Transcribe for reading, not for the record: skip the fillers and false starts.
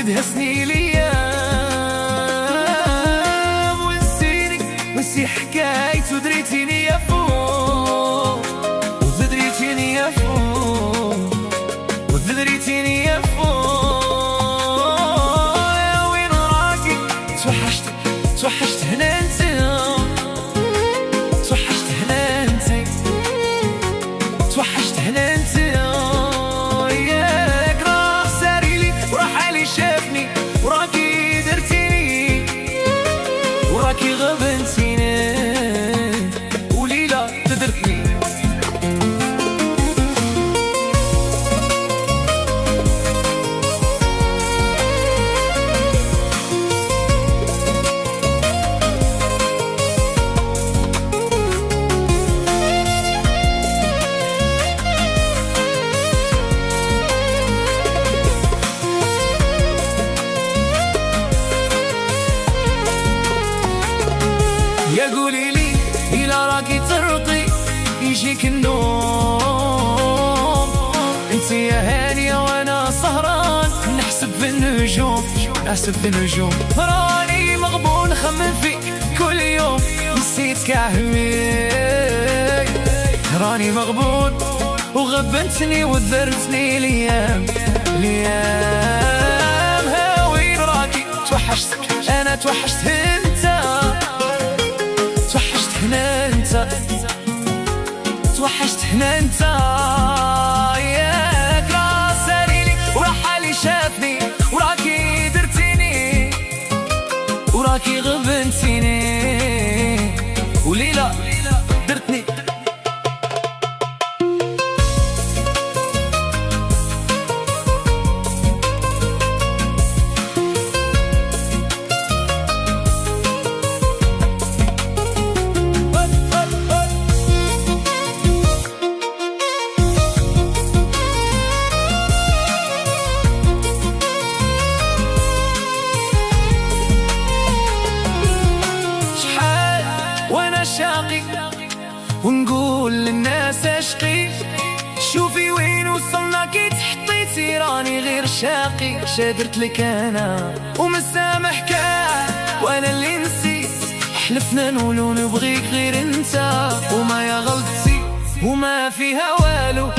ودهسني الايام ونسيني ونسي حكايت ودريتيني يا فوق وذدريتيني يا فوق وذدريتيني يا فوق. يا وين راكي توحشت هنا انت توحشت هنا انت توحشت هنا انت ياك راح ساريلي وراح علي شافني وراكي درتيني وراكي غبنتيني وليلة تدركني. يا قولي لي إلا راكي ترقي يجيك النوم انت يا هانية وانا سهران نحسب في النجوم نحسب في النجوم. راني مغبون نخمم فيك كل يوم نسيتك عهوي راني مغبون وغبنتني وذرتني الايام الايام. ها وين راكي توحشتك انا توحشت انت توحشت هنا انت توحشت هنا انت ياك راح ساريلي وراح علي شافني وراكي درتيني وراكي غبنتيني وليلة درتني. شاقي ونقول للناس اشقي شوفي وين وصلنا كي تحطيتي راني غير شاقي شادرت لك انا ومسامح كاع وانا اللي نسيت حلفنا نقولوا نبغيك غير انت وما يا غلطتي وما فيها والو.